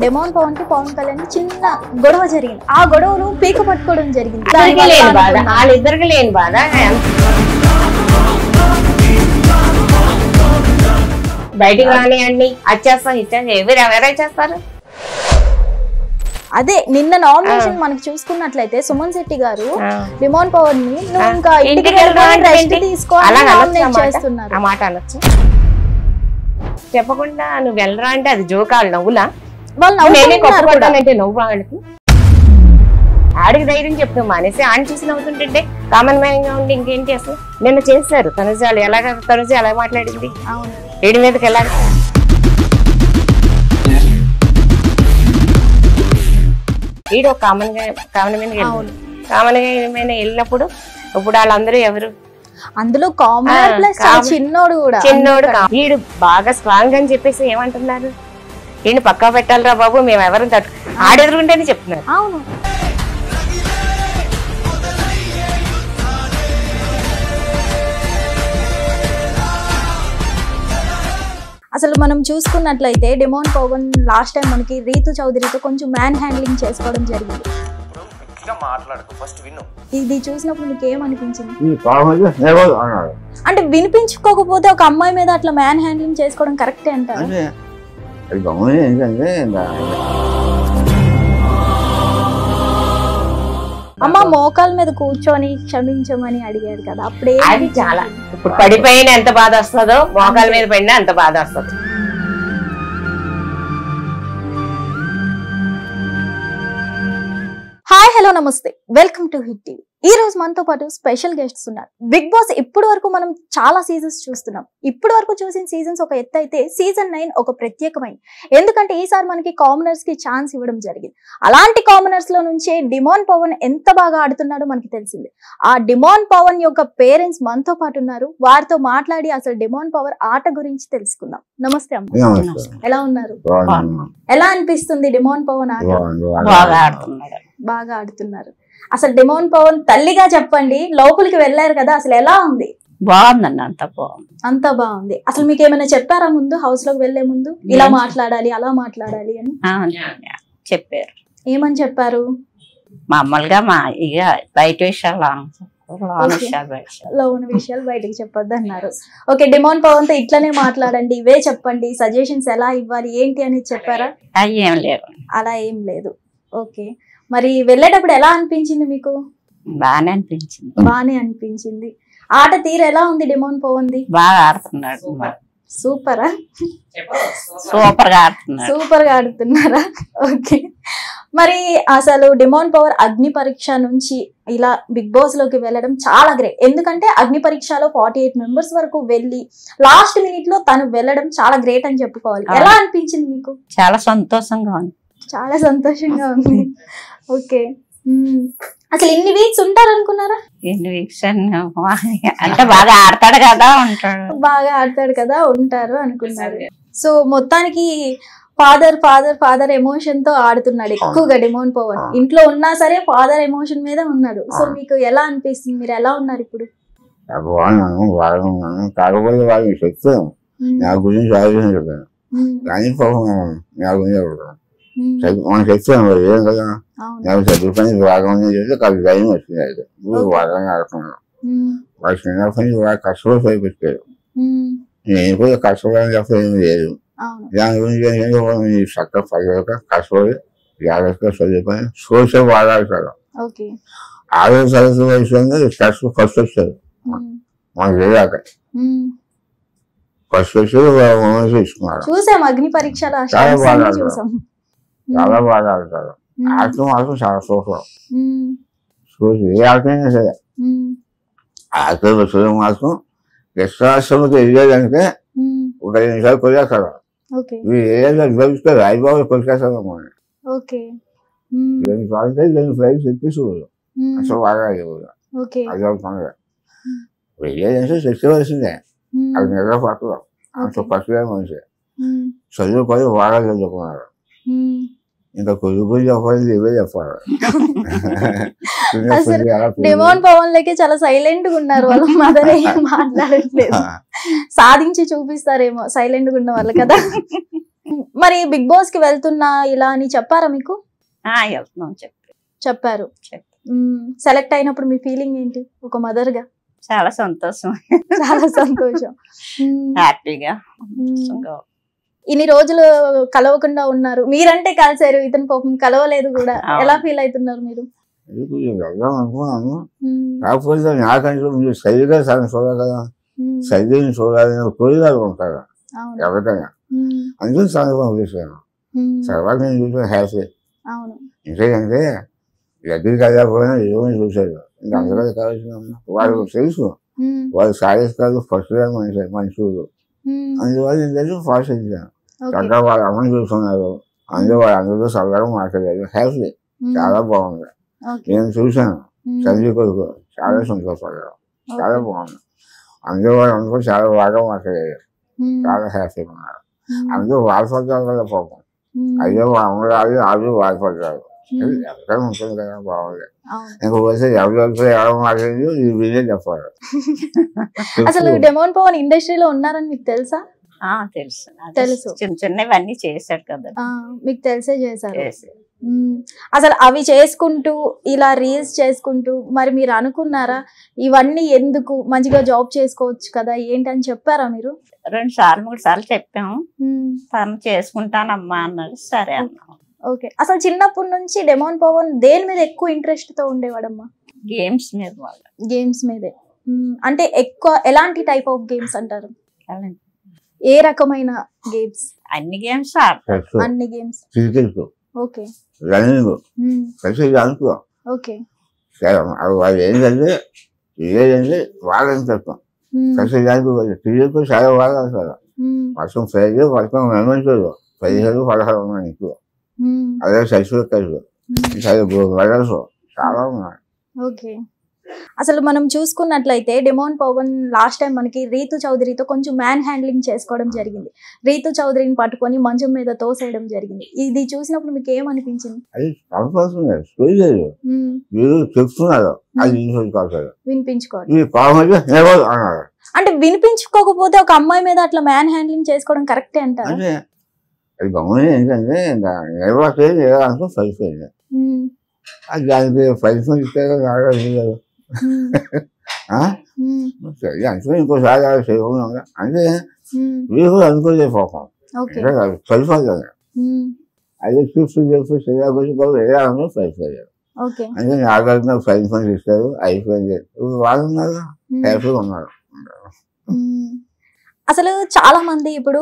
Demon Pawan కి పవన్ కళ్యాణ్ చిన్న గొడవ జరిగింది. ఆ గొడవను పీక పట్టుకోవడం జరిగింది. వాళ్ళిద్దరికి లేని బాధ బయటికి రానియండి, వచ్చేస్తాం ఇచ్చేస్తాం, ఎవరైనా చేస్తారు. అదే నిన్న నామినేషన్ మనకి చూసుకున్నట్లయితే సుమన్ శెట్టి గారు డెమోన్ పవన్ ని నువ్వు ఇంకా ఇంటికి రెస్ట్ తీసుకోవాలని నామినేట్ చేస్తున్నారు. ఆ మాట అనొచ్చు చెప్పకుండా నువ్వు వెళ్ళరా అంటే అది జోకాలు నవ్వులా అంటే నవ్వు వాళ్ళకి ఆడికి ధైర్యం చెప్తాం మానేసి ఆడి చూసి నవ్వుతుంటే కామన్ మ్యాన్ గా ఉండి ఇంకేం చేస్తాం. నిన్న చేస్తారు తనుజాలు ఎలాగ తనుజ ఎలా మాట్లాడింది ఏడి మీదకి ఎలా వీడు కామన్ గా వెళ్ళినప్పుడు ఇప్పుడు వాళ్ళందరూ ఎవరు అందులో కామన్ ప్లస్ చిన్నోడు కూడా వీడు బాగా స్ట్రాంగ్ అని చెప్పేసి ఏమంటున్నారు వీడిని పక్కా పెట్టాలిరా బాబు మేము ఎవరు తట్టు ఆడెదురుంటేనే చెప్తున్నారు. అవును అసలు మనం చూసుకున్నట్లయితే డెమోన్ పవన్ లాస్ట్ టైం మనకి రీతు చౌదరితో కొంచెం మ్యాన్ హ్యాండ్లింగ్ చేసుకోవడం జరిగింది. ఇది చూసినప్పుడు మీకు ఏమనిపించింది? అంటే వినిపించుకోకపోతే ఒక అమ్మాయి మీద అట్లా మ్యాన్ హ్యాండ్లింగ్ చేసుకోవడం కరెక్టే అంటారు? అమ్మ మోకాల మీద కూర్చొని క్షమించమని అడిగారు కదా, అప్పుడే అది చాలా ఇప్పుడు పడిపోయిన ఎంత బాధ వస్తుందో మోకాల మీద పడినా అంత బాధ వస్తుంది. హాయ్ హలో నమస్తే, వెల్కమ్ టు హిట్ టీవీ. ఈ రోజు మనతో పాటు స్పెషల్ గెస్ట్స్ ఉన్నారు. బిగ్ బాస్ ఇప్పటి వరకు మనం చాలా సీజన్స్ చూస్తున్నాం. ఇప్పటి వరకు చూసిన సీజన్స్ ఒక ఎత్తు అయితే సీజన్ 9 ఒక ప్రత్యేకమైన, ఎందుకంటే ఈసారి మనకి కామనర్స్ కి ఛాన్స్ ఇవ్వడం జరిగింది. అలాంటి కామనర్స్ లో నుంచే డిమాన్ పవన్ ఎంత బాగా ఆడుతున్నాడో మనకి తెలిసింది. ఆ డిమాన్ పవన్ యొక్క పేరెంట్స్ మనతో పాటు ఉన్నారు. వారితో మాట్లాడి అసలు డిమాన్ పవన్ ఆట గురించి తెలుసుకుందాం. నమస్తే అమ్మ, ఎలా ఉన్నారు? ఎలా అనిపిస్తుంది డిమాన్ పవన్ ఆట? బాగా ఆడుతున్నారు. అసలు డిమాన్ పవన్ తల్లిగా చెప్పండి, లోపలికి వెళ్ళారు కదా, అసలు ఎలా ఉంది? బాగుందండి, అంత బాగుంది. అసలు మీకు ఏమైనా చెప్పారా ముందు, హౌస్ లోకి వెళ్లే ముందు ఇలా మాట్లాడాలి అలా మాట్లాడాలి అని? చెప్పారు. ఏమని చెప్పారు? మామూలుగా ఇక బయట విషయాలు లోన్ విషయాలు బయటకు చెప్పొద్దు అన్నారు. ఓకే, డిమాన్ పవన్ తో ఇట్లనే మాట్లాడండి, ఇవే చెప్పండి, సజెషన్స్ ఎలా ఇవ్వాలి ఏంటి అని చెప్పారా? ఏం లేదు, అలా ఏం లేదు. ఓకే, మరి వెళ్ళేటప్పుడు ఎలా అనిపించింది మీకు? బానే అనిపించింది. ఆట తీరు ఎలా ఉంది డిమాన్ పవన్ ది? బాగా ఆడుతున్నాడు. సూపరా? సూపర్ గా ఆడుతున్నారా? ఓకే, మరి అసలు డిమాన్ పవర్ అగ్ని పరీక్ష నుంచి ఇలా బిగ్ బాస్ లోకి వెళ్ళడం చాలా గ్రేట్. ఎందుకంటే అగ్ని పరీక్షలో 48 మెంబర్స్ వరకు వెళ్ళి లాస్ట్ మినిట్ లో తను వెళ్ళడం చాలా గ్రేట్ అని చెప్పుకోవాలి. ఎలా అనిపించింది మీకు? చాలా సంతోషంగా ఉంది. ఓకే, అసలు ఎన్ని వీక్స్ ఉంటారు అనుకున్నారా? ఎన్ని వీక్స్ అంటే బాగా ఆడతాడు కదా ఉంటారు అనుకున్నారు. సో మొత్తానికి ఫాదర్ ఫాదర్ ఫాదర్ ఎమోషన్ తో ఆడుతున్నాడు ఎక్కువగా డిమాన్ పవన్. ఇంట్లో ఉన్నా సరే ఫాదర్ ఎమోషన్ మీద ఉన్నాడు. సో మీకు ఎలా అనిపిస్తుంది? మీరు ఎలా ఉన్నారు ఇప్పుడు? కాకపోతే వాళ్ళకి చెప్తాను నా గురించి ఆలోచన చెప్పాను, కానీ మనం చెప్తాను ఏం కదా, నాకు చదువు పని బాగా చేస్తే కాదు భయం వచ్చింది. అయితే బాగా ఆడుతున్నాను. వాళ్ళు చిన్న పని బాగా కష్టపడి పైపెట్టారు. నేను కూడా కష్టపడని చెప్ప ఏమి లేదు. దాని గురించి చక్కగా పడలేక కష్టపడి జాగ్రత్తగా చదువుకొని సోషల్ బాగా ఆడతారు. 6వ తరగతి వయసు ఫస్ట్ వచ్చారు మనకు వెళ్ళాక. ఫస్ట్ వచ్చి తీసుకున్నారు. చూసాం అగ్ని పరీక్షలు చాలా బాగా ఆడతారు. ఆడటం మాత్రం చాలా సూపర్. చూసి ఏ ఆటమైనా సరే ఆటలు చూడడం మాత్రం గెస్ట్ రాష్ట్రంలోకి వెళ్ళేదంటే ఒక 5 నిమిషాలు కొలికేస్తారు. ఏదైనా గెలిస్తే రాయిబాబు కొలికేస్తారు. ప్రైజ్ తెప్పిస్తుంది అసలు బాగా అది అవుతుంది. వెళ్ళేదంటే తెచ్చవలసిందే, అది నిద్ర పట్టదు. అంత పట్టుగా మనిషి చదువుకొని బాగా చదువుకున్నారు. ఇంకా కొడుకు చెప్పాలి ఇవే చెప్పాలి. డిమాన్ పవన్ లకి చాలా సైలెంట్ గా ఉన్నారు. వాళ్ళ మదర్ ఏం మాట్లాడట్లేదు, సాధించి చూపిస్తారేమో సైలెంట్ గా ఉన్న వాళ్ళు కదా. మరి బిగ్ బాస్ కి వెళ్తున్నా ఇలా అని చెప్పారా మీకు? వెళ్తున్నాం చెప్పారు. సెలెక్ట్ అయినప్పుడు మీ ఫీలింగ్ ఏంటి? ఒక మదర్ గా చాలా సంతోషం, చాలా సంతోషం, హ్యాపీగా. ఇన్ని రోజులు కలవకుండా ఉన్నారు, మీరంటే కలిసారు, ఇతను పాపం కలవలేదు కూడా. ఎలా ఫీల్ అవుతున్నారు మీరు? వెళ్దాం అనుకున్నాను, కాకపోతే నాకంటే మీరు సరిగా చూడాలి కదా, సరిగ్గా చూడాలని కోరికలు ఉంటారు ఎవరికైనా, అందుకు సందర్భం చూసాను. తర్వాత నేను చూసాను హ్యాపీ. ఇంకేంటే దగ్గరికి వెళ్ళకపోయినా ఏమని చూశారు, ఇంకా అందరూ కావాల్సిన వాళ్ళు తెలుసు, వాళ్ళు సాధిస్తారు ఫస్ట్ మనుషులు. అందువల్ల ఏంటంటే ఫాస్ట్ ఇచ్చాను. చక్కగా వాళ్ళు అమ్మని చూస్తున్నారు, అందులో వాళ్ళందరూ సరదాగా మాట్లాడారు, హ్యాపీ, చాలా బాగుంది. నేను చూశాను సంజయ్ కొడుకు, చాలా సంతోషపడ్డారు, చాలా బాగుంది. అందులో వాళ్ళందరూ చాలా బాగా మాట్లాడారు, చాలా హ్యాపీగా ఉన్నారు. అందరూ బాధపడ్డారు కదా పాపం, అయ్యో అమ్మగారు వాళ్ళు బాధపడ్డారు, ఎక్కడ ఉంటుంది కదా, బాగుంది. ఇంకొకసారి ఎవరు మాట్లాడి ఈ వీడియో చెప్పారు. అసలు డెమోన్ పవన్ ఇండస్ట్రీలో ఉన్నారని మీకు తెలుసా? తెలుసు, తెలుసు. చిన్న చిన్నవన్నీ చేశాడు కదా, మీకు తెలిసే చేశారు. అసలు అవి చేసుకుంటూ ఇలా రీల్స్ చేసుకుంటూ మరి మీరు అనుకున్నారా ఇవన్నీ ఎందుకు, మంచిగా జాబ్ చేసుకోవచ్చు కదా ఏంటని చెప్పారా మీరు? 2 సార్లు 3 సార్లు చెప్పాము, తను చేసుకుంటానమ్మా అన్నాడు, సరే అన్నాం. ఓకే, అసలు చిన్నప్పటి నుంచి డెమోన్ పవన్ దేని మీద ఎక్కువ ఇంట్రెస్ట్ తో ఉండేవాడమ్మా? గేమ్స్ మీద. గేమ్స్ మీదే అంటే ఎక్కువ ఎలాంటి టైప్ ఆఫ్ గేమ్స్ అంటారు? ఏ రకమైన గేమ్స్? అన్ని గేమ్స్, అన్ని గేమ్స్. క్రికెట్, ఓకే, రన్నింగ్, కలిసి అనుకో. ఓకే, వాళ్ళు ఏంటంటే ఇదేంటే వాళ్ళని చెప్తాం, కలిసి దానికి క్రికెట్ చాలా బాగా వస్తారు. వర్షం 5 వర్షం మెమెంటోలు 15-16 ఉన్నాయి ఎక్కువ, అదే సైజు కలిసి చాలా ఉన్నాయి. ఓకే, అసలు మనం చూసుకున్నట్లయితే డెమోన్ పవన్ లాస్ట్ టైం మనకి రీతు చౌదరితో కొంచెం మ్యాన్ హ్యాండ్లింగ్ చేసుకోవడం జరిగింది. రీతు చౌదరిని పట్టుకొని మంచం మీద తోసేయడం జరిగింది. ఇది చూసినప్పుడు మీకు ఏమనిపించింది? అది మీరు చెప్తున్నారు, అది వినిపించుకోవాలి. అంటే వినిపించుకోకపోతే ఒక అమ్మాయి మీద అట్లా మ్యాన్ హ్యాండ్లింగ్ చేసుకోవడం కరెక్టే అంటారు? అది గమని ఏంటంటే అనుకో సరిపోయింది, అది దానికి పరిశ్రమ ఇస్తే అనుకుని ఇంకోసారి చేయకుండా అంటే మీరు కూడా అనుకోలేదు పాపం, సరిపోతుంది. అదే చూస్తూ చెప్తూ చేయాలని సరిపోయారు. అంటే నాగార్జున పరిశ్రమ ఇస్తారు, అయిపోయింది. వాళ్ళు ఉన్నారు, హ్యాపీగా ఉన్నారు. అసలు చాలా మంది ఇప్పుడు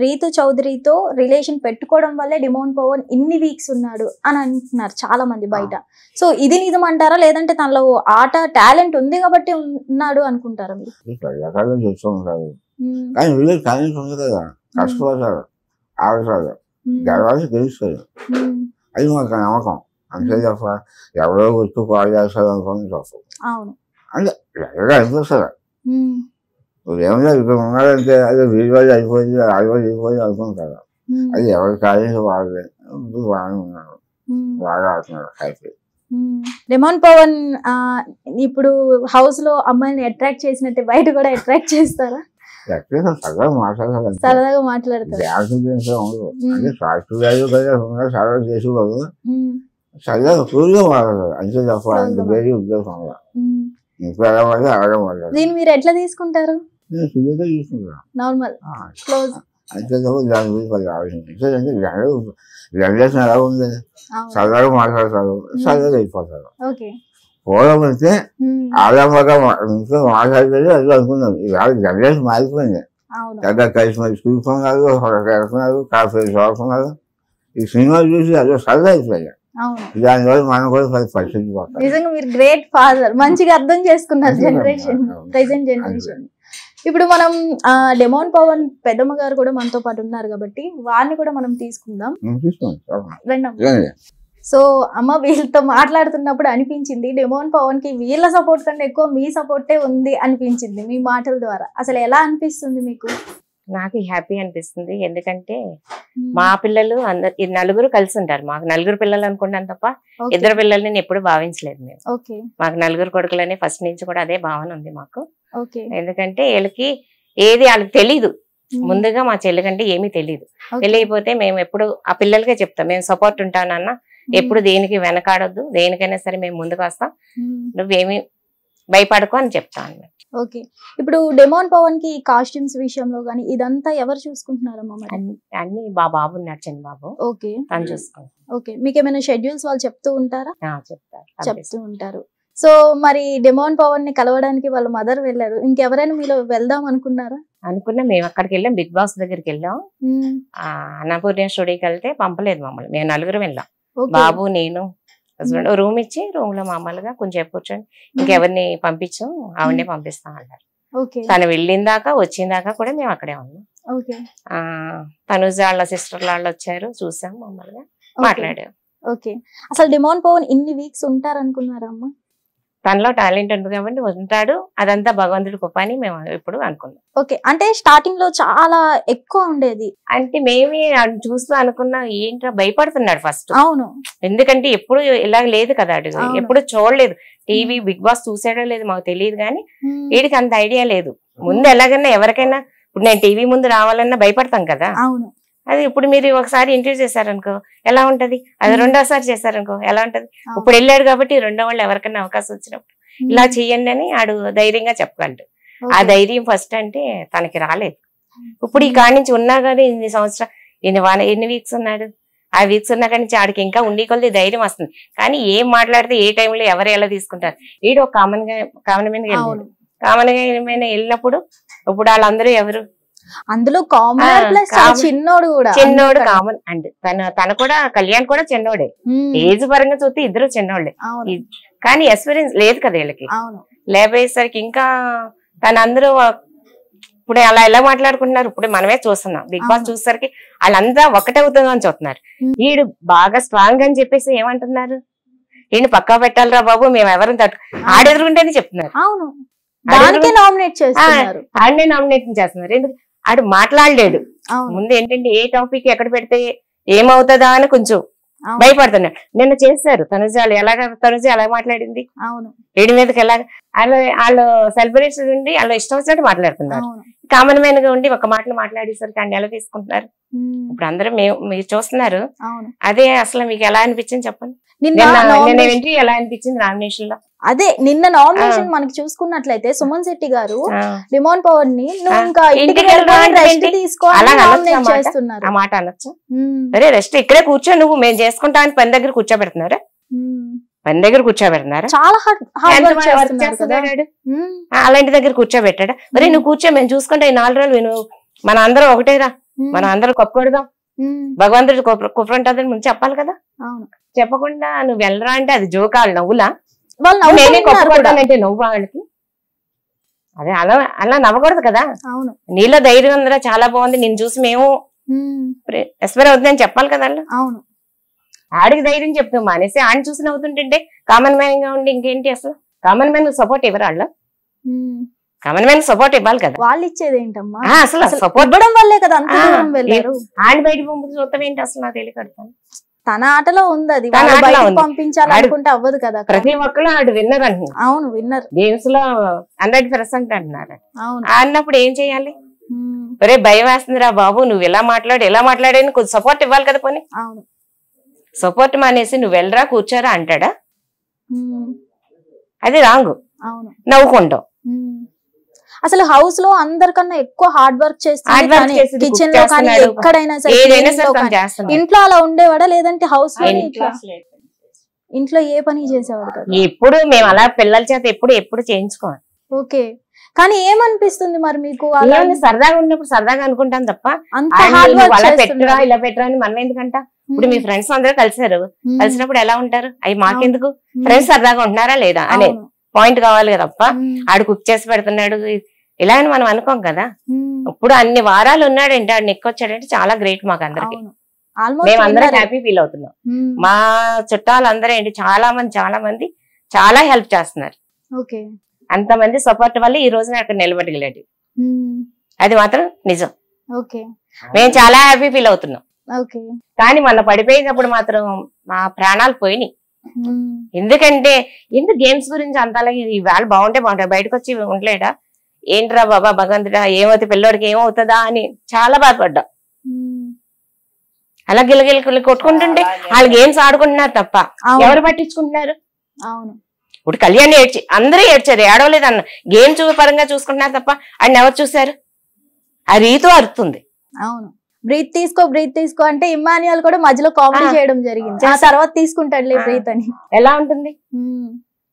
రీతు చౌదరితో రిలేషన్ పెట్టుకోవడం వల్లే డెమోన్ పవన్ ఇన్ని వీక్స్ ఉన్నాడు అని అంటున్నారు చాలా మంది బయట. సో ఇది నిజం అంటారా, లేదంటే తనలో ఆట టాలెంట్ ఉంది కాబట్టి ఉన్నాడు అనుకుంటారా మీరు? చూస్తూ ఉంటారు కానీ వీళ్ళు టాలెంట్ ఉంది కదా, కష్టపడతారు, ఆడతారు, గెలవాలి, తెలుస్తుంది. అది మాకు నమ్మకం. అంతే తప్ప ఎవరో గుర్తు కాల్ చేస్తారు అనుకోని తప్పు. అంటే ఎక్కగా అనిపిస్తుంది. ఏమన్నా ఇక్కడ ఉన్నారంటే అదే వీడి వాళ్ళు అయిపోయింది, ఆడివాళ్ళు అయిపోయింది అనుకుంటారు. అది ఎవరి కాలేజ్ వాళ్ళే బాగానే ఉన్నారు, బాగా ఆడుతున్నారు, హ్యాపీ. డెమోన్ పవన్ ఇప్పుడు హౌస్ లో అమ్మాయిని అట్రాక్ట్ చేసినట్టే బయట కూడా అట్రాక్ట్ చేస్తారా? సరదాగా మాట్లాడాలి, సరదాగా మాట్లాడతారు. అంటే సాఫ్ట్వేర్ కదా సరదా చేసుకోదు, సరదాగా కూల్గా మాట్లాడతారు అంతే తప్ప అంత వేరే ఉద్దేశం. ఇంకా ఎలా పడితే అలాగే మాట్లాడారు. దీన్ని మీరు ఎట్లా తీసుకుంటారు? నేను క్లియర్గా చూసుకుంటాను, నార్మల్ క్లోజ్ అంతే తప్ప దాని గురించి పది ఆలోచన. ఎందుకంటే జనరేషన్ ఎలా ఉంది, సరదాగా మాట్లాడతారు, సరదాగా అయిపోతారు. పూర్వం అయితే ఆడంబరంగా ఇంకా మాట్లాడితే అది అనుకున్నాం. ఇవాళ జనరేషన్ మారిపోయింది, పెద్ద కలిసి మరి చూసుకున్నారు, వెళ్తున్నారు, కాఫీ చదువుకున్నారు. ఈ సినిమాలు చూసి అదే సరదా అయిపోయాయి. దానివల్ల మనం కూడా పరిస్థితి పోతాం. నిజంగా మీరు గ్రేట్ ఫాదర్, మంచిగా అర్థం చేసుకున్నారు జనరేషన్, ప్రెసెంట్ జనరేషన్. ఇప్పుడు మనం డెమోన్ పవన్ పెద్దమ్మ గారు కూడా మనతో పాటు ఉన్నారు కాబట్టి వారిని కూడా మనం తీసుకుందాం. సో అమ్మ, వీళ్ళతో మాట్లాడుతున్నప్పుడు అనిపించింది డెమోన్ పవన్ కి వీళ్ళ సపోర్ట్ కంటే ఎక్కువ మీ సపోర్టే ఉంది అనిపించింది మీ మాటల ద్వారా. అసలు ఎలా అనిపిస్తుంది మీకు? నాకు హ్యాపీ అనిపిస్తుంది, ఎందుకంటే మా పిల్లలు అందరు నలుగురు కలిసి ఉంటారు. మాకు నలుగురు పిల్లలు అనుకున్నాను తప్ప ఇద్దరు పిల్లల్ని నేను ఎప్పుడు భావించలేదు మేము. మాకు నలుగురు కొడుకులని ఫస్ట్ నుంచి కూడా అదే భావన ఉంది మాకు. ఎందుకంటే వీళ్ళకి ఏది వాళ్ళకి తెలీదు, ముందుగా మా చెల్లి కంటే ఏమీ తెలియదు. తెలియకపోతే మేము ఎప్పుడు ఆ పిల్లలకే చెప్తాం, మేము సపోర్ట్ ఉంటానన్న, ఎప్పుడు దేనికి వెనకాడొద్దు, దేనికైనా సరే మేము ముందుకు వస్తాం, నువ్వేమి భయపడకు అని చెప్తాను. ఓకే, ఇప్పుడు డెమోన్ పవన్ కి కాస్ట్యూమ్స్ విషయంలో గానీ ఇదంతా ఎవరు చూసుకుంటున్నారమ్మా? అన్ని బాబు ఉన్నాడు, చిన్న బాబు. ఓకే, తను చూసుకుంటాం. ఓకే, మీకు ఏమైనా షెడ్యూల్స్ వాళ్ళు చెప్తూ ఉంటారా? చెప్తూ ఉంటారు. సో మరి డెమోన్ పవన్ ని కలవడానికి వాళ్ళ మదర్ వెళ్ళారు, ఇంకెవరైనా మీలో వెళ్దాం అనుకున్నారా? అనుకున్నా, మేము అక్కడికి వెళ్ళాం, బిగ్ బాస్ దగ్గరికి వెళ్ళాం. అన్నపూర్ణ స్టూడియోకి వెళ్తే పంపలేదు మమ్మల్ని, మేము 4 వెళ్ళాం, బాబు నేను హస్బెండ్. రూమ్ ఇచ్చి రూమ్ లో మామూలుగా కొంచెం కూర్చొని ఇంకెవరిని పంపించాం, ఆవిడనే పంపిస్తాం అన్నారు. తను వెళ్ళిందాకా వచ్చిందాకా కూడా మేము అక్కడే ఉన్నాం. తనుజ వాళ్ళ సిస్టర్ వాళ్ళు వచ్చారు, చూసాం, మామూలుగా మాట్లాడాం. ఓకే, అసలు డెమోన్ పవన్ ఇన్ని వీక్స్ ఉంటారనుకున్నారా అమ్మా? తనలో టాలెంట్ ఉంది కాబట్టి ఉంటాడు, అదంతా భగవంతుడి కృప అని మేము ఇప్పుడు అనుకున్నాం. ఓకే, అంటే స్టార్టింగ్ లో చాలా ఎక్కువ ఉండేది అంటే మేమే చూస్తూ అనుకున్నా, ఏంట్రా భయపడుతున్నాడు ఫస్ట్. అవును, ఎందుకంటే ఎప్పుడు ఇలా లేదు కదా, అడుగు ఎప్పుడు చూడలేదు, టీవీ బిగ్ బాస్ చూసాడో లేదు మాకు తెలియదు, కానీ వీడికి అంత ఐడియా లేదు. ముందు ఎలాగైనా ఎవరికైనా, ఇప్పుడు నేను టీవీ ముందు రావాలన్నా భయపడతాం కదా. అవును, అది ఇప్పుడు మీరు ఒకసారి ఇంటర్వ్యూ చేశారనుకో ఎలా ఉంటది, అది రెండోసారి చేశారనుకో ఎలా ఉంటది. ఇప్పుడు వెళ్ళాడు కాబట్టి రెండో వాళ్ళు ఎవరికైనా అవకాశం వచ్చినప్పుడు ఇలా చెయ్యండి అని ఆడు ధైర్యంగా చెప్పగలడు. ఆ ధైర్యం ఫస్ట్ అంటే తనకి రాలేదు. ఇప్పుడు ఈ కాడి నుంచి ఉన్నా కానీ ఇన్ని సంవత్సరం ఎన్ని వీక్స్ ఉన్నాడు, ఆ వీక్స్ ఉన్నా కానీ ఆడికి ఇంకా ఉండి కొద్ది ధైర్యం వస్తుంది. కానీ ఏం మాట్లాడితే ఏ టైంలో ఎవరు ఎలా తీసుకుంటారు, వీడు ఒక కామన్ గా వెళ్ళినప్పుడు ఇప్పుడు వాళ్ళందరూ ఎవరు, అందులో కామన్ ప్లస్ చిన్నోడు కూడా, చిన్నోడు కామన్ అండ్ తను కూడా కళ్యాణ్ కూడా చిన్నోడే, ఏజ్ పరంగా చూస్తే ఇద్దరు చిన్నోళ్ళే, కానీ ఎక్స్పీరియన్స్ లేదు కదా వీళ్ళకి. లేకపోయేసరికి ఇంకా తను అందరూ ఇప్పుడు అలా ఎలా మాట్లాడుకుంటున్నారు, ఇప్పుడు మనమే చూస్తున్నాం. బిగ్ బాస్ చూసేసరికి వాళ్ళంతా ఒకటే అవుతుందని చూస్తున్నారు. వీడు బాగా స్ట్రాంగ్ అని చెప్పేసి ఏమంటున్నారు, వీడిని పక్కా పెట్టాలిరా బాబు, మేము ఎవరిని ఆడెదురుకుంటేనే చెప్తున్నారు. ఆడనే నామినేట్ చేస్తున్నారు. ఎందుకు ఆడు మాట్లాడలేడు. ముందు ఏంటంటే ఏ టాపిక్ ఎక్కడ పెడితే ఏమవుతుందా అని కొంచెం భయపడుతున్నాడు. నిన్న చేస్తారు తనుజ ఎలా మాట్లాడింది, వీడి మీదకి ఎలా వాళ్ళు సెలబ్రేషన్ ఉండి వాళ్ళు ఇష్టం వచ్చినట్టు మాట్లాడుతున్నారు. కామన్ మ్యాన్ గా ఉండి ఒక మాటలు మాట్లాడేసరికి ఆయన ఎలా తీసుకుంటున్నారు. ఇప్పుడు అందరూ మీరు చూస్తున్నారు. అదే అసలు మీకు ఎలా అనిపించింది చెప్పండి, నిన్న ఎలా అనిపించింది నామినేషన్ లో? అదే నిన్న నామినేషన్ మనకి చూసుకున్నట్లయితే సుమన్ శెట్టి గారు డెమోన్ పవన్ ని ఇంకా ఆ మాట అనొచ్చు. అరే రెస్ట్ ఇక్కడే కూర్చో, నువ్వు మేము చేసుకుంటా అని పని దగ్గర కూర్చోబెడుతున్నారా, పని దగ్గర కూర్చోబెడుతున్నారా, చాలా అలాంటి దగ్గర కూర్చోబెట్టాడా? మరి నువ్వు కూర్చో, మేము చూసుకుంటా ఈ 4 రోజులు నువ్వు మన అందరం ఒకటేరా, మనం అందరం కొప్పకూడదాం, భగవంతుడు కుప్పంటుందని ముందు చెప్పాలి కదా. చెప్పకుండా నువ్వు వెళ్ళరా అంటే అది జోకాలు నవ్వులా, నేనే కొప్పకూడదానంటే నవ్వు వాళ్ళకి, అదే అలా నవ్వకూడదు కదా. నీలో ధైర్యం ఉందిరా, చాలా బాగుంది, నేను చూసి మేము ఎస్పైర్ అవుతుందని చెప్పాలి కదా. అవును, ఆడికి ధైర్యం చెప్తాం మానేసి ఆయన చూసి నవ్వుతుంటే కామన్ మ్యాన్ గా ఉండి ఇంకేంటి, అసలు కామన్ మ్యాన్ సపోర్ట్ ఇవ్వరు వాళ్ళు, కామన్ మ్యాన్ సపోర్ట్ ఇవ్వాలి కదా. వాళ్ళు ఇచ్చేది ఏంటమ్మా, అసలు సపోర్ట్ ఇవ్వడం వల్లే కదా ఆయన బయట పంపించి చూస్తాం ఏంటి, అసలు నాకు తెలియకడతాను. తన ఆటలో ఉంది అది, పంపించాలనుకుంటే అవ్వదు కదా. ప్రతి ఒక్కరు ఆడు విన్నర్ అంటున్నారు. అవును, విన్నర్ గేమ్స్ లో 100% అంటున్నారు. అన్నప్పుడు ఏం చెయ్యాలి, ఒరే భయం వేస్తుందిరా బాబు, నువ్వు ఎలా మాట్లాడని కొంచెం సపోర్ట్ ఇవ్వాలి కదా. పోనీ సపోర్ట్ మానేసి నువ్వు వెళ్ళరా కూర్చోరా అంటాడా, అది రాంగ్. నవ్వుకుంటావు. అసలు హౌస్ లో అందరికన్నా ఎక్కువ హార్డ్ వర్క్ చేస్తాడు, కిచెన్ లో కానీ ఎక్కడైనా సరే. ఇంట్లో అలా ఉండేవాడా, లేదంటే హౌస్ లో ఇంట్లో ఏ పని చేసేవాడు కదా? ఎప్పుడు మేము అలా పిల్లల చేత ఎప్పుడు చేయించుకోవాలి. ఓకే, కానీ ఏమనిపిస్తుంది మరి మీకు, సరదాగా ఉన్నప్పుడు సరదాగా అనుకుంటాం తప్ప పెట్టరా ఇలా పెట్టరా అని మనం ఎందుకంట. ఇప్పుడు మీ ఫ్రెండ్స్ అందరూ కలిసినప్పుడు ఎలా ఉంటారు, అవి మాకెందుకు, ఫ్రెండ్స్ సరదాగా ఉంటున్నారా లేదా అనే పాయింట్ కావాలి కదా. తప్ప ఆడు కుక్ చేసి పెడుతున్నాడు ఇలా అని మనం అనుకోం కదా. ఇప్పుడు అన్ని వారాలు ఉన్నాడంటే ఆడు నెక్కొచ్చాడంటే చాలా గ్రేట్ మాకు అందరికి. మేమందరం హ్యాపీ ఫీల్ అవుతున్నాం. మా చుట్టాలందరూ ఏంటి చాలా మంది చాలా హెల్ప్ చేస్తున్నారు. అంతమంది సపోర్ట్ వల్ల ఈ రోజున అక్కడ నిలబడగలేడు, అది మాత్రం నిజం. మేము చాలా హ్యాపీ ఫీల్ అవుతున్నాం. కానీ మొన్న పడిపోయినప్పుడు మాత్రం మా ప్రాణాలు పోయినాయి. ఎందుకంటే ఎందుకు గేమ్స్ గురించి అంతలాగే ఇవాళ బాగుంటాయి బయటకు వచ్చి ఉండలేడా, ఏంట్రా బాబా భగవంతుడా ఏమవుతుంది పిల్లోడికి ఏమవుతుందా అని చాలా బాధపడ్డా. అలా గిలగిల కొట్టుకుంటుంటే వాళ్ళు గేమ్స్ ఆడుకుంటున్నారు తప్ప ఎవరు పట్టించుకుంటున్నారు? అవును. ఇప్పుడు కళ్యాణ్ ఏడ్చి అందరూ ఏడ్చారు, ఏడవలేదు అన్న. గేమ్స్ పరంగా చూసుకుంటున్నారు తప్ప ఆయన ఎవరు చూసారు? ఆ రీతు అరుతుంది. అవును. బ్రీత్ తీసుకో అంటే ఇమ్మాన్యుయల్ కూడా మధ్యలో కామెడీ చేయడం జరిగింది. ఆ తర్వాత తీసుకుంటాడులే బ్రీత్ అని. ఎలా ఉంటుంది?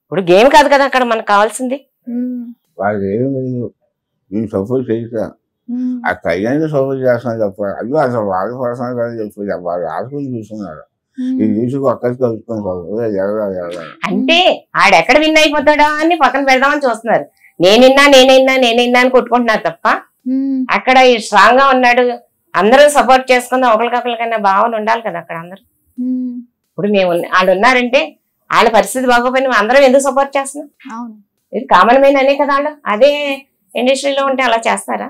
ఇప్పుడు గేమ్ కాదు కదా అక్కడ మనకు కావాల్సింది. వాళ్ళు ఏమి నేను సపోర్ట్ చేస్తా, ఆ కళ్యాణ్ సపోర్ట్ చేస్తున్నా తప్ప అది అసలు వాళ్ళ పర్సనల్ కదా చెప్పి వాళ్ళు ఆడుకుని చూస్తున్నారు. ఈ న్యూస్ అక్కడికి కలుసుకొని అంటే ఆడెక్కడ విన్ అయిపోతాడా అని పక్కన పెడదామని చూస్తున్నారు. నేనిన్నా అని కొట్టుకుంటున్నారు తప్ప అక్కడ స్ట్రాంగ్ గా ఉన్నాడు, అందరూ సపోర్ట్ చేసుకుందాం ఒకరికొకరికన్నా భావన ఉండాలి కదా అక్కడ అందరూ. ఇప్పుడు మేము వాళ్ళు ఉన్నారంటే వాళ్ళ పరిస్థితి బాగోపోయినా అందరం ఎందుకు సపోర్ట్ చేస్తున్నాం? ఇది కామన్ మ్యాన్ అనే కదా వాళ్ళు. అదే ఇండస్ట్రీలో ఉంటే అలా చేస్తారా?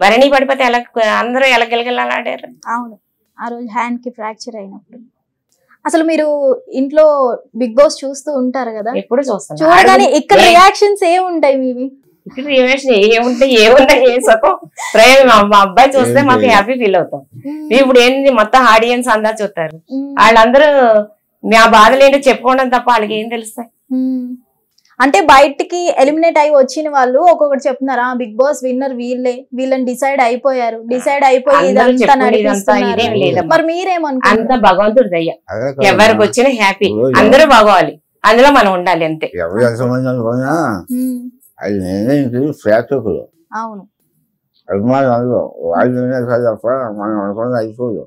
భరణి పడిపోతే ఎలా అందరూ ఎలా గిలగిలాడారు. అవును. ఆ రోజు హ్యాండ్ కి ఫ్రాక్చర్ అయినప్పుడు అసలు మీరు ఇంట్లో బిగ్ బాస్ చూస్తూ ఉంటారు కదా, ఎప్పుడు చూస్తాను. చూడగానే ఇక్కడ రియాక్షన్స్ ఏముంటాయి మీవి? ఇక్కడ ఏముంటాయి ఏ సుఖం ప్రేమ. మా అబ్బాయి చూస్తే మాకు హ్యాపీ ఫీల్ అవుతాం. ఇప్పుడు ఏంటి మొత్తం ఆడియన్స్ అందరూ చూస్తారు, వాళ్ళందరూ మా బాధలు ఏంటో చెప్పుకోవడం తప్ప వాళ్ళకి ఏం తెలుస్తాయి? అంటే బయటికి ఎలిమినేట్ అయి వచ్చిన వాళ్ళు ఒక్కొక్కటి చెప్తున్నారా బిగ్ బాస్ విన్నర్ వీళ్ళని డిసైడ్ అయిపోయి మరి మీరేమనుకుంటారు? అంత భగవంతుడు దయ్య, ఎవరికి వచ్చినా హ్యాపీ, అందరూ బాగోవాలి, అందులో మనం ఉండాలి అంతే. ఎవరు ఎంతమంది అనుకున్నా అది నేనే ప్రేక్షకులు, అవును, అభిమానులు వాళ్ళు తప్ప మనం అనుకున్నది అయిపోదు.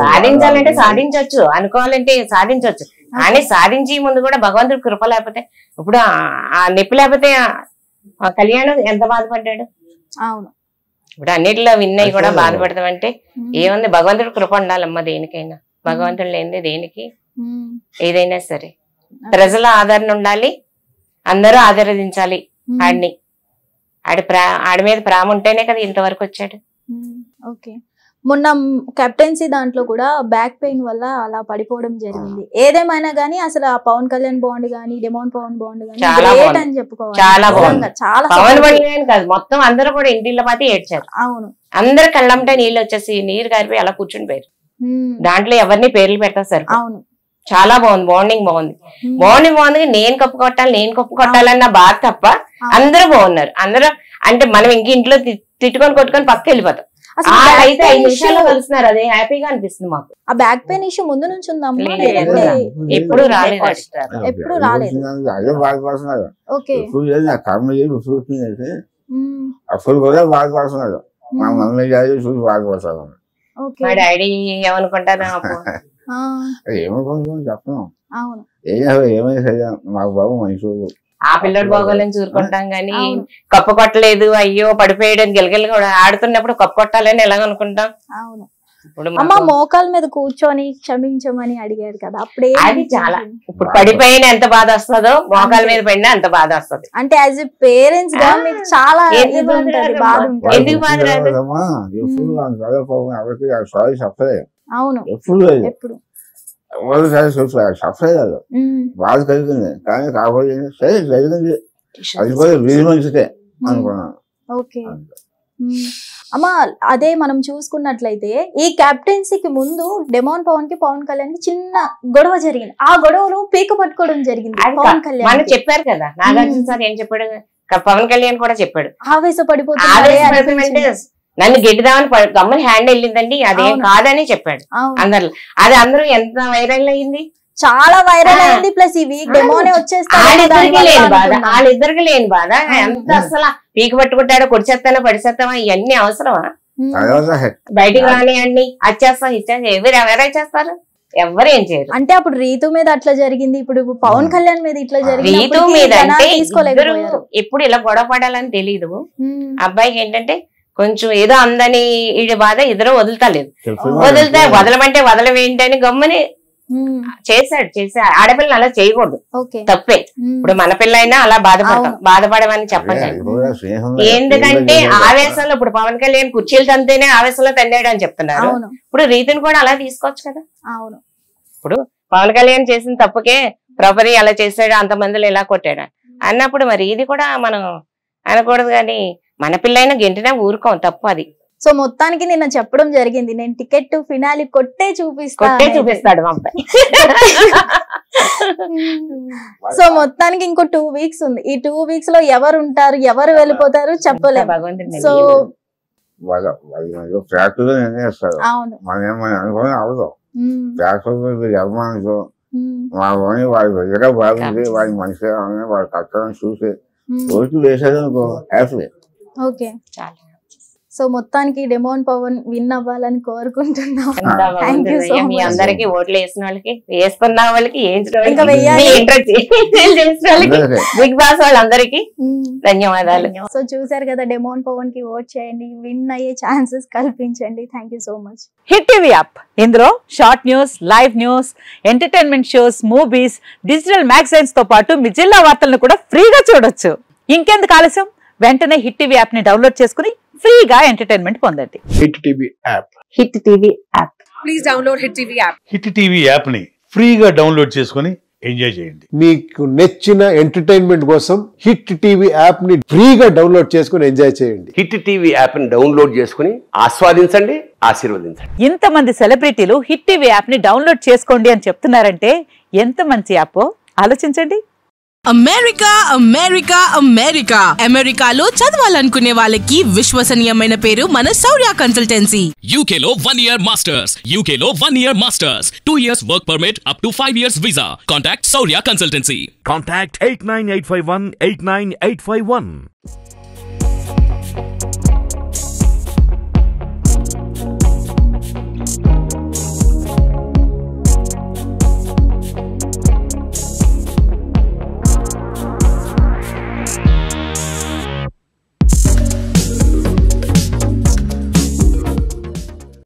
సాధించాలంటే సాధించవచ్చు, అనుకోవాలంటే సాధించవచ్చు, కానీ సాధించే ముందు కూడా భగవంతుడు కృప లేకపోతే, ఇప్పుడు ఆ నొప్పి లేకపోతే కళ్యాణం ఎంత బాధపడ్డాడు. అవును. ఇప్పుడు అన్నిటిలో విన్ అయ్యి కూడా బాధపడతామంటే ఏముంది? భగవంతుడు కృప ఉండాలమ్మా దేనికైనా. భగవంతుడు లేనిదే దేనికి ఏదైనా సరే. ప్రజల ఆదరణ ఉండాలి, అందరూ ఆదరించాలి ఆడిని. ఆడి మీద ప్రేమ ఉంటేనే కదా ఇంతవరకు వచ్చాడు. ఓకే. మొన్న కెప్టెన్సీ దాంట్లో కూడా బ్యాక్ పెయిన్ వల్ల అలా పడిపోవడం జరిగింది. ఏదేమైనా గానీ అసలు ఆ పవన్ కళ్యాణ్ బాండ్ గానీ డెమోన్ పవన్ బాండ్ గానీ అని చెప్పుకోవాలి. చాలా బాగుంది. చాలా పవన్ కళ్యాణ్ కాదు, మొత్తం అందరూ కూడా ఇంటిలో పాతి ఏడ్చారు. అవును. అందరు కళ్ళంటే నీళ్ళు వచ్చేసి నీరు కారిపోయి అలా కూర్చుని పోయారు. దాంట్లో ఎవరిని పేర్లు పెడతారు సార్. అవును. చాలా బాగుంది, బాండింగ్ బాగుంది. బాగుంది. నేను కప్పు కొట్టాలన్న బాధ తప్ప అందరూ బాగున్నారు. అందరూ అంటే మనం ఇంట్లో తిట్టుకొని కొట్టుకొని పక్క వెళ్ళిపోతాం. అయితే 5 నిమిషాల్లో కలుస్తున్నారు, అదే హ్యాపీగా అనిపిస్తుంది మాకు. ఆ బ్యాక్ పెయిన్ ఇష్యూ ముందు నుంచి ఉందమ్మా? ఎప్పుడు రాలేదు. ఎప్పుడు రాలేదు. అదే బాధపడుతున్నారు. ఓకే. అప్పుడు కూడా బాధపడుతున్నారు. మా మమ్మీ డాడీ చూసి బాధపడతారు. మా డాడీ ఏమనుకుంటారు ఏమనుకుంటున్నాం చెప్పను. అవును. ఏమైనా సరే మాకు బాబు మనుషులు ఆ పిల్లడు బాగోలని చూరుకుంటాం గానీ కప్పు కొట్టలేదు అయ్యో పడిపోయాడు గిలగిల కూడా ఆడుతున్నప్పుడు కప్పు కొట్టాలని ఎలాగనుకుంటాం. అవును. అమ్మ మోకాల మీద కూర్చొని క్షమించమని అడిగారు కదా, అప్పుడే అది చాలా. ఇప్పుడు పడిపోయిన ఎంత బాధ వస్తుందో మోకాల మీద పడినా అంత బాధ వస్తుంది. అంటే యాజ్ ఎ పేరెంట్స్ గా మీకు చాలా ఎందుకు బాధ రాదు? అవును. ఎప్పుడు సఫలేదు బాధ కలిగింది, కానీ కాకపోతే సరే జరిగింది, అది కూడా వీధి మంచిదే అనుకున్నాను. ఓకే. అమ్మా అదే మనం చూసుకున్నట్లయితే ఈ కెప్టెన్సీకి ముందు డెమోన్ పవన్ కి పవన్ కళ్యాణ్ కి చిన్న గొడవ జరిగింది. ఆ గొడవలో పీక పట్టుకోవడం జరిగింది. పవన్ కళ్యాణ్ చెప్పారు కదా, నాగార్జున సార్ ఏం చెప్పాడు, పవన్ కళ్యాణ్ కూడా చెప్పాడు, ఆవేశపడిపోతుంది, నన్ను గెడ్డిదామని గమ్మని హ్యాండ్ వెళ్ళిందండి, అదేం కాదని చెప్పాడు. అందరు అది అందరూ ఎంత వైరల్ అయింది, చాలా వైరల్ అయింది. ప్లస్ ఈ వీక్ డెమోనే వచ్చేస్తాడు. వాళ్ళిద్దరికి లేని బాధ ఎంత అసలు పీక పట్టుకుంటాడో కొడిచేస్తానో పడిచేస్తావా ఇవన్నీ అవసరమా? బయటికి రానియండి, వచ్చేస్తాం ఇచ్చేస్తాం, ఎవరు చేస్తారు? ఎవరు ఏం చేయరు. అంటే అప్పుడు రీతు మీద అట్లా జరిగింది, ఇప్పుడు పవన్ కళ్యాణ్ మీద ఇట్లా జరిగింది. రీతు మీద అంటే ఎప్పుడు ఇలా గొడవ పడాలని తెలీదు. అబ్బాయికి ఏంటంటే కొంచెం ఏదో అందని ఈడి బాధ ఇద్దరు వదులుతలేదు, వదలమంటే వదలవేంటి అని గమ్మని చేశాడు. ఆడపిల్లని అలా చేయకూడదు, తప్పే. ఇప్పుడు మన పిల్ల అయినా అలా బాధపడమని చెప్పండి. ఎందుకంటే ఆవేశంలో ఇప్పుడు పవన్ కళ్యాణ్ కుర్చీలు తంతేనే ఆవేశంలో తన్నాడు అని చెప్తున్నారు. ఇప్పుడు రీతిని కూడా అలా తీసుకోవచ్చు కదా. అవును. ఇప్పుడు పవన్ కళ్యాణ్ చేసిన తప్పుకే ప్రొపరీ అలా చేశాడు, అంతమందిలో ఇలా కొట్టాడు. అన్నప్పుడు మరి ఇది కూడా మనం అనకూడదు, కానీ మన పిల్లైనా గెంటినా ఊరుకోం, తప్పు అది. సో మొత్తానికి నిన్న చెప్పడం జరిగింది, నేను టికెట్ ఫినాలి కొట్టే చూపిస్తాడు మా అబ్బాయి. సో మొత్తానికి ఇంకో 2 వీక్స్ ఉంది. ఈ 2 వీక్స్ లో ఎవరు ఉంటారు, ఎవరు వెళ్ళిపోతారు చెప్పలేము. సో ఫ్యాక్టరీ నిర్ణయిస్తారు, అవును, మనం ఏమని అనుకుని అవదు. ఫ్యాక్టరీ అభిమానులు మా ఓని వాడి దగ్గర బాగుంది, వాడి మంచిగా వాడి కష్టం చూసి ఓట్లు వేసేది అనుకో హ్యాపీ. ఓకే, సో మొత్తానికి డెమోన్ పవన్ విన్ అవ్వాలని కోరుకుంటున్నాం. మీ అందరికి ఓట్లు వేసిన వాళ్ళకి, వేసుకున్న వాళ్ళకి, బిగ్ బాస్ వాళ్ళందరికీ ధన్యవాదాలు. సో చూసారు కదా, డెమోన్ పవన్ కి ఓట్ చేయండి, విన్ అయ్యే ఛాన్సెస్ కల్పించండి. Thank you so much. Hit TV app, ఇందులో short news, live news, entertainment shows, movies, digital magazines తో పాటు మీ జిల్లా వార్తలను కూడా ఫ్రీగా చూడొచ్చు. ఇంకెందుకు ఆలస్యం, వెంటనే హిట్ టీవీ యాప్ ని డౌన్లోడ్ చేసుకుని ఫ్రీగా ఎంటర్టైన్మెంట్ పొందండి. Hit TV app, hit TV app, please download hit TV app. Hit TV app ని ఫ్రీగా డౌన్లోడ్ చేసుకుని ఎంజాయ్ చేయండి. మీకు నచ్చిన ఎంటర్టైన్మెంట్ కోసం హిట్ టీవీ యాప్ ని ఫ్రీగా డౌన్లోడ్ చేసుకుని ఎంజాయ్ చేయండి. హిట్ టీవీ యాప్ ని డౌన్లోడ్ చేసుకుని ఆస్వాదించండి, ఆశీర్వదించండి. ఇంతమంది సెలబ్రిటీలు హిట్ టీవీ యాప్ ని డౌన్లోడ్ చేసుకోండి అని చెప్తున్నారంటే ఎంత మంచి యాప్ ఆలోచించండి. అమెరికా అమెరికా అమెరికా అమెరికాలో చదవాలనుకునే వాళ్ళకి విశ్వసనీయమైన పేరు మన శౌర్య కన్సల్టెన్సీ. UK లో 1 year masters, UK లో 1 year masters, 2 years work permit up to 5 years visa. Contact Saurya Consultancy. Contact 89851 89851.